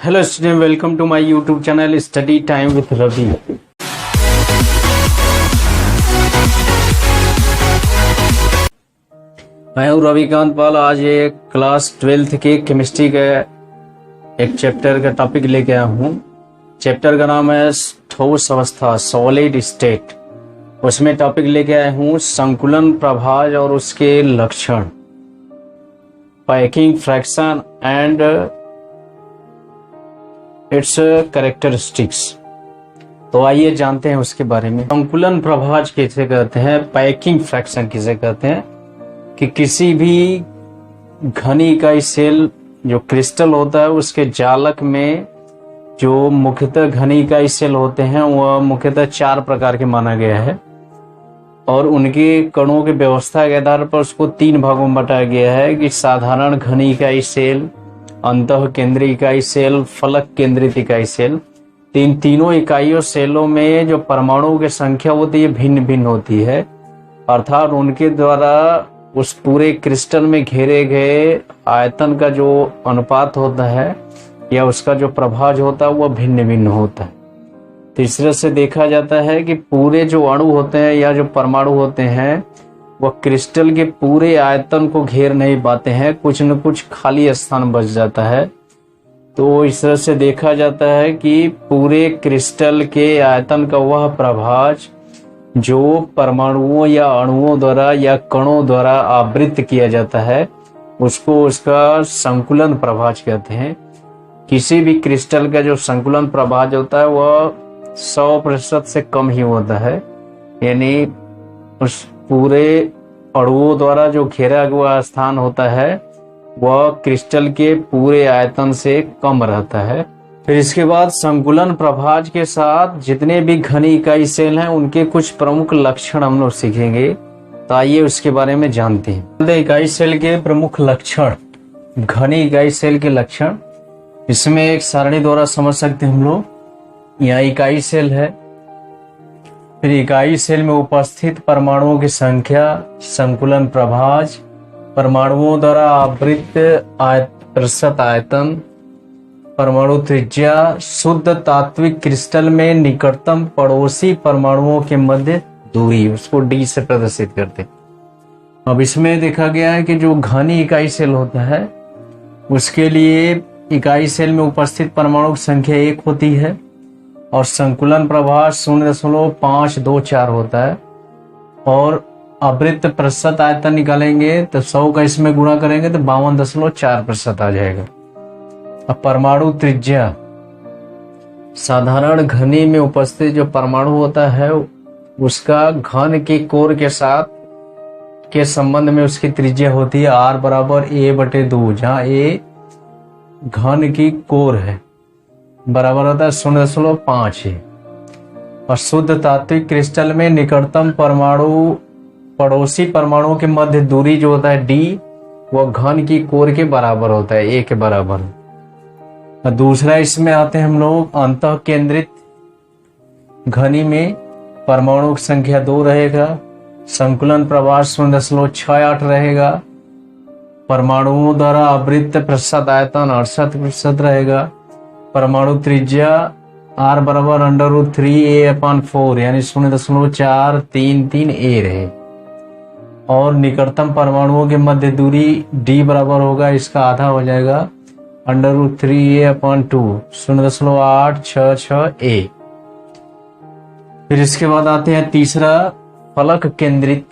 Hello student, welcome to my YouTube channel study time with Ravi. मैं हूँ रविकांत पाल। आज ये क्लास 12th के केमिस्ट्री का एक चैप्टर का टॉपिक लेके आया हूँ। चैप्टर का नाम है ठोस अवस्था, सॉलिड स्टेट। उसमें टॉपिक लेके आया हूँ संकुलन प्रभाज और उसके लक्षण, packing fraction and it's characteristics. तो आइए जानते हैं उसके बारे में। संकुलन प्रभाज किसे कहते हैं, पैकिंग फ्रैक्शन किसे कहते हैं कि किसी भी घनी इकाई सेल जो क्रिस्टल होता है उसके जालक में जो मुख्यतः घनी इकाई सेल होते हैं वह मुख्यतः 4 प्रकार के माना गया है और उनके कणों की व्यवस्था के आधार पर उसको 3 भागों में बांटा गया है कि साधारण घनी इकाई सेल, अंतः केंद्रीय इकाई सेल, फलक केंद्रित इकाई सेल। तीनों इकाइयों सेलों में जो परमाणुओं की संख्या होती है भिन्न भिन्न होती है, अर्थात उनके द्वारा उस पूरे क्रिस्टल में घेरे गए आयतन का जो अनुपात होता है या उसका जो प्रभाज होता है वह भिन्न भिन्न होता है। तीसरे से देखा जाता है कि पूरे जो अणु होते हैं या जो परमाणु होते हैं वह क्रिस्टल के पूरे आयतन को घेर नहीं पाते हैं, कुछ न कुछ खाली स्थान बच जाता है। तो इस तरह से देखा जाता है कि पूरे क्रिस्टल के आयतन का वह प्रभाज जो परमाणुओं या अणुओं द्वारा या कणों द्वारा आवृत किया जाता है उसको उसका संकुलन प्रभाज कहते हैं। किसी भी क्रिस्टल का जो संकुलन प्रभाज होता है वह 100% से कम ही होता है, यानी उस पूरे अणुओं द्वारा जो घेरा हुआ स्थान होता है वह क्रिस्टल के पूरे आयतन से कम रहता है। फिर इसके बाद संकुलन प्रभाज के साथ जितने भी घनी इकाई सेल हैं उनके कुछ प्रमुख लक्षण हम लोग सीखेंगे। तो आइए उसके बारे में जानते हैं। इकाई सेल के प्रमुख लक्षण, घनी इकाई सेल के लक्षण, इसमें एक सारणी द्वारा समझ सकते हैं हम लोग। यहाँ इकाई सेल है, फिर इकाई सेल में उपस्थित परमाणुओं की संख्या, संकुलन प्रभाज, परमाणुओं द्वारा आवृत प्रतिशत आयतन, परमाणु त्रिज्या, शुद्ध तात्विक क्रिस्टल में निकटतम पड़ोसी परमाणुओं के मध्य दूरी, उसको डी से प्रदर्शित करते हैं। अब इसमें देखा गया है कि जो घनी इकाई सेल होता है उसके लिए इकाई सेल में उपस्थित परमाणु की संख्या 1 होती है और संकुलन प्रभाज 0.524 होता है और आवृत प्रतिशत आयतन निकालेंगे तो 100 का इसमें गुणा करेंगे तो 52.4% आ जाएगा। अब परमाणु त्रिज्या, साधारण घनी में उपस्थित जो परमाणु होता है उसका घन के कोर के साथ के संबंध में उसकी त्रिज्या होती है R बराबर A/2, जहाँ A घन की कोर है, बराबर होता है 0.5 है। और शुद्ध तात्विक क्रिस्टल में निकटतम परमाणु पड़ोसी परमाणुओं के मध्य दूरी जो होता है D, वह घन की कोर के बराबर होता है, A के बराबर। दूसरा इसमें आते हैं हम लोग अंतः केंद्रित घनी में परमाणु की संख्या 2 रहेगा, संकुलन प्रभाज 0.68 रहेगा, परमाणुओं द्वारा आवृत प्रतिशत आयतन 68% रहेगा, परमाणु त्रिज्या R बराबर √3A/4 यानी 0.433 A रहे और निकटतम परमाणुओं के मध्य दूरी D बराबर होगा, इसका आधा हो जाएगा √3A/2 0.866 A। फिर इसके बाद आते हैं तीसरा फलक केंद्रित।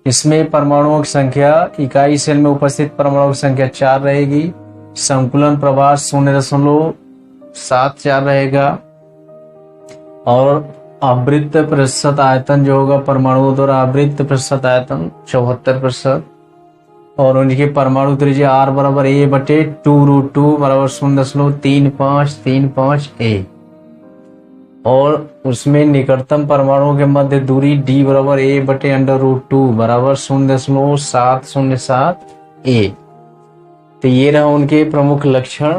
इसमें परमाणुओं की संख्या, इकाई सेल में उपस्थित परमाणुओं की संख्या 4 रहेगी, संकुलन प्रभाज 0.74 रहेगा और आवृत प्रतिशत आयतन जो होगा परमाणुओं द्वारा आवृत प्रतिशत आयतन 74% और उनकी परमाणु त्रिज्या R बराबर A/2√2 बराबर 0.3535 A और उसमें निकटतम परमाणुओं के मध्य दूरी D बराबर A/√2 बराबर 0.707 A। तो ये रहा उनके प्रमुख लक्षण।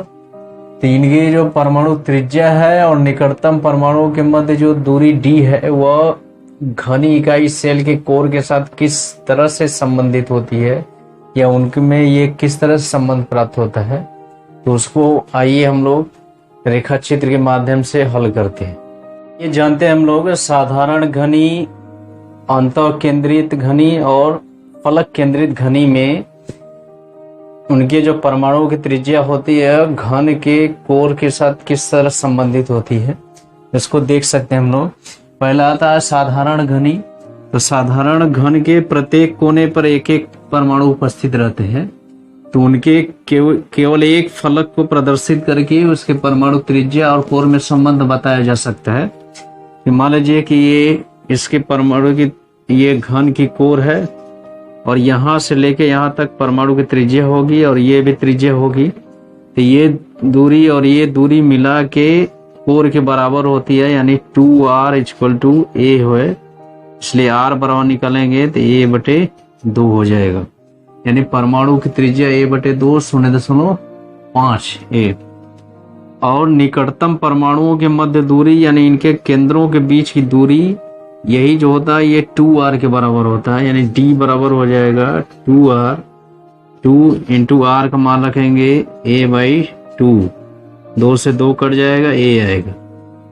तो इनकी जो परमाणु त्रिज्या है और निकटतम परमाणुओं के मध्य जो दूरी D है वह घनी इकाई सेल के कोर के साथ किस तरह से संबंधित होती है या उनके में ये किस तरह से संबंध प्राप्त होता है, तो उसको आइए हम लोग रेखा चित्र के माध्यम से हल करते हैं। ये जानते हैं हम लोग साधारण घनी, अंतः केंद्रित घनी और फलक केंद्रित घनी में उनके जो परमाणुओं की त्रिज्या होती है घन के कोर के साथ किस तरह संबंधित होती है, इसको देख सकते हैं हम लोग। पहला आता है साधारण घनी। तो साधारण घन के प्रत्येक कोने पर एक एक परमाणु उपस्थित रहते हैं, तो उनके केवल एक फलक को प्रदर्शित करके उसके परमाणु त्रिज्या और कोर में संबंध बताया जा सकता है। कि मान लीजिए कि ये इसके परमाणु की ये घन की कोर है और यहाँ से लेके यहाँ तक परमाणु की त्रिज्या होगी और ये भी त्रिज्या होगी, तो ये दूरी और ये दूरी मिला के कोर के बराबर होती है, यानी 2r इक्वल टू a है। इसलिए r बराबर निकालेंगे तो a/2 हो जाएगा, यानी परमाणु की त्रिज्या a/2 0.5 a। और निकटतम परमाणुओं के मध्य दूरी यानी इनके केंद्रों के बीच की दूरी यही जो होता है ये 2r के बराबर होता है, यानी d बराबर हो जाएगा 2r, 2 इंटू r का मान रखेंगे a/2, 2 से 2 कट जाएगा, a आएगा,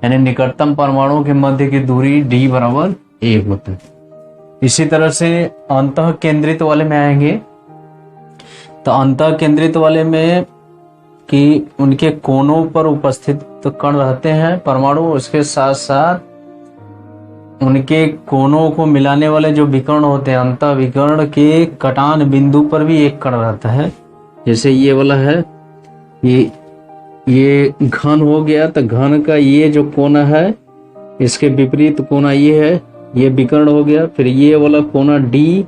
यानी निकटतम परमाणुओं के मध्य की दूरी d बराबर a होता है। इसी तरह से अंतः केंद्रित वाले में आएंगे। तो अंतः केंद्रित वाले में कि उनके कोनों पर उपस्थित तो कण रहते हैं परमाणु, उसके साथ साथ उनके कोनों को मिलाने वाले जो विकर्ण होते हैं अंतः विकर्ण के कटान बिंदु पर भी एक कण रहता है। जैसे ये वाला है, ये घन हो गया, तो घन का ये जो कोना है इसके विपरीत कोना ये है, ये विकर्ण हो गया। फिर ये वाला कोना डी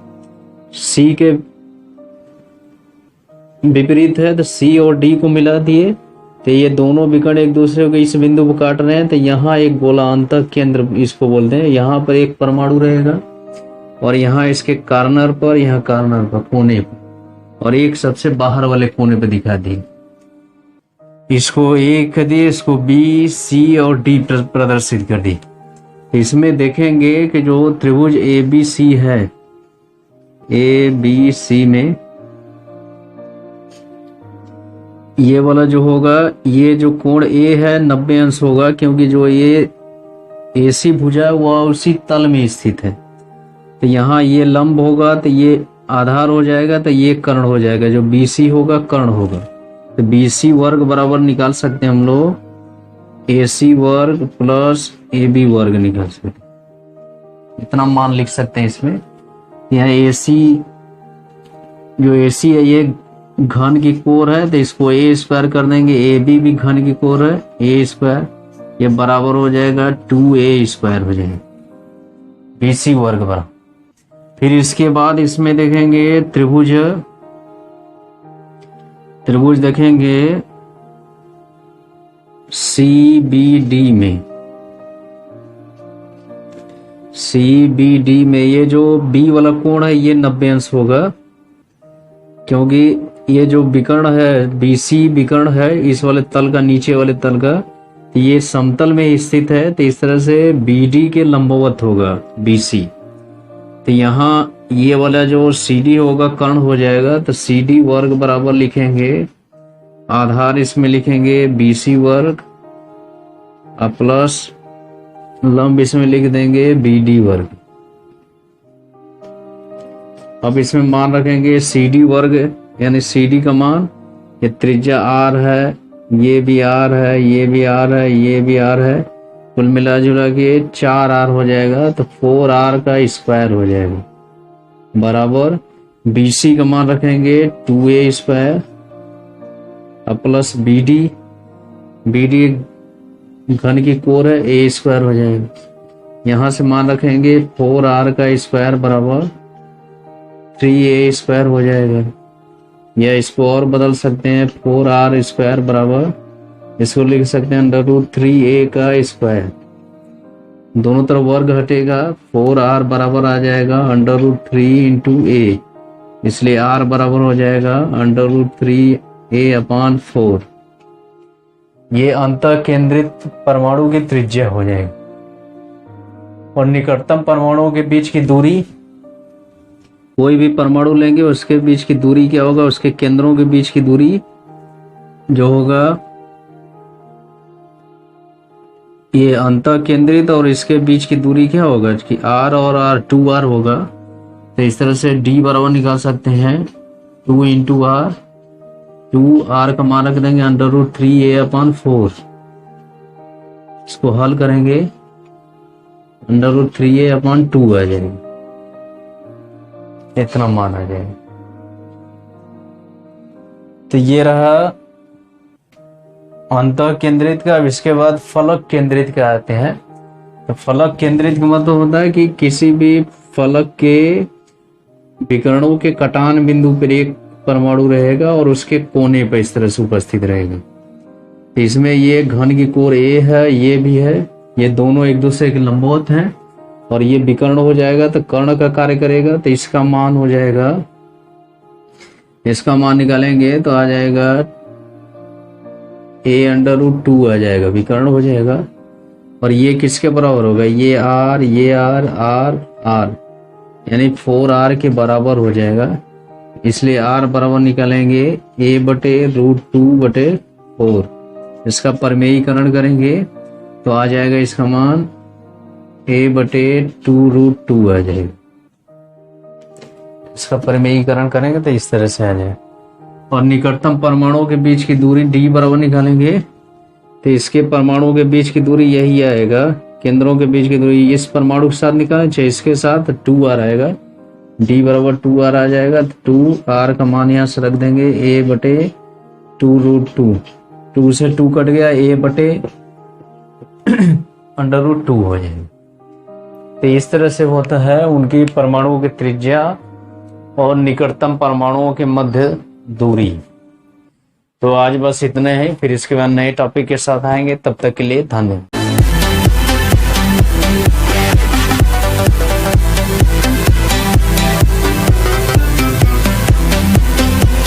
सी के विपरीत है, तो सी और डी को मिला दिए तो ये दोनों विकर्ण एक दूसरे को इस बिंदु को काट रहे हैं, तो यहाँ एक गोला अंतः केंद्र इसको बोलते हैं। यहाँ पर एक परमाणु रहेगा और यहाँ इसके कॉर्नर पर, यहाँ कॉर्नर पर कोने पर, और एक सबसे बाहर वाले कोने पर दिखा दिए। इसको ए कर दिए, इसको बी सी और डी प्रदर्शित कर दी। इसमें देखेंगे कि जो त्रिभुज ए बी सी है, ए बी सी में ये वाला जो होगा, ये जो कोण ए है 90 अंश होगा, क्योंकि जो ये एसी भुजा है वह उसी तल में स्थित है। तो यहाँ ये लंब होगा तो ये आधार हो जाएगा, तो ये कर्ण हो जाएगा, जो बीसी होगा कर्ण होगा। तो बीसी वर्ग बराबर निकाल सकते हैं हम लोग एसी वर्ग प्लस ए बी वर्ग निकाल सकते हैं। इतना मान लिख सकते हैं इसमें। यहाँ एसी जो एसी है ये घन की कोर है, तो इसको ए स्क्वायर कर देंगे, ए बी भी घन की कोर है, ए स्क्वायर, ये बराबर हो जाएगा 2a स्क्वायर हो जाएगा, बीसी वर्ग बराबर। फिर इसके बाद इसमें देखेंगे त्रिभुज देखेंगे CBD में, CBD में ये जो B वाला कोण है ये 90 अंश होगा, क्योंकि ये जो विकर्ण है BC विकर्ण है इस वाले तल का, नीचे वाले तल का, ये समतल में स्थित है, तो इस तरह से BD के लंबवत होगा BC। तो यहाँ ये वाला जो CD होगा कर्ण हो जाएगा, तो CD वर्ग बराबर लिखेंगे, आधार इसमें लिखेंगे BC वर्ग प्लस लंब इसमें लिख देंगे BD वर्ग। अब इसमें मान रखेंगे CD वर्ग, यानी CD का मान, ये त्रिज्या R है, ये भी R है, ये भी R है, ये भी R है, कुल मिला जुला के 4R हो जाएगा, तो 4R का स्क्वायर हो जाएगा, बराबर BC का मान रखेंगे 2a स्क्वायर प्लस BD घन की कोर है, a स्क्वायर हो जाएगा। यहाँ से मान रखेंगे 4R का स्क्वायर बराबर 3a स्क्वायर हो जाएगा, या इसको और बदल सकते हैं, 4R स्क्वायर बराबर, इसको लिख सकते हैं √3a का स्क्वायर, दोनों तरफ वर्ग हटेगा, 4R बराबर आ जाएगा √3 इंटू a, इसलिए R बराबर हो जाएगा √3a/4। ये अंतः केंद्रित परमाणु की त्रिज्या हो जाएगी। और निकटतम परमाणुओं के बीच की दूरी, कोई भी परमाणु लेंगे उसके बीच की दूरी क्या होगा, उसके केंद्रों के बीच की दूरी जो होगा ये अंतः केंद्रित और इसके बीच की दूरी क्या होगा कि r और r 2r होगा। तो इस तरह से d बराबर निकाल सकते हैं 2 इंटू आर, 2r का मान रख देंगे √3a/4। इसको हल करेंगे √3a/2 आ जाएगा, इतना मान आ जाएगा। तो ये रहा अंतः केंद्रित का। अब इसके बाद फलक केंद्रित का आते हैं। तो फलक केंद्रित का मतलब होता है कि किसी भी फलक के विकर्णों के कटान बिंदु पर एक परमाणु रहेगा और उसके कोने पर इस तरह से उपस्थित रहेगा। तो इसमें ये घन की कोर ए है, ये भी है, ये दोनों एक दूसरे के लंबवत हैं और ये विकर्ण हो जाएगा तो कर्ण का कार्य करेगा। तो इसका मान हो जाएगा, इसका मान निकालेंगे तो आ जाएगा a/√2 आ जाएगा, विकर्ण हो जाएगा। और ये किसके बराबर होगा, ये r, ये r, r, r, यानी 4r के बराबर हो जाएगा। इसलिए r बराबर निकालेंगे a/√2/4। इसका परमेयीकरण करेंगे तो आ जाएगा इसका मान a/2√2 आ जाएगा। इसका परमेयीकरण करेंगे तो इस तरह से आ जाएगा। और निकटतम परमाणुओं के बीच की दूरी d बराबर निकालेंगे तो इसके परमाणुओं के बीच की दूरी यही आएगा, केंद्रों के बीच की दूरी इस परमाणु के साथ निकालें चाहे इसके साथ 2r आएगा, d बराबर 2r आ जाएगा। तो 2r का मान यहाँ से रख देंगे a/2√2, 2 से 2 कट गया, a/√2 हो जाएगा। तो इस तरह से होता है उनकी परमाणुओं की त्रिज्या और निकटतम परमाणुओं के मध्य दूरी। तो आज बस इतने ही, फिर इसके बाद नए टॉपिक के साथ आएंगे। तब तक के लिए धन्यवाद।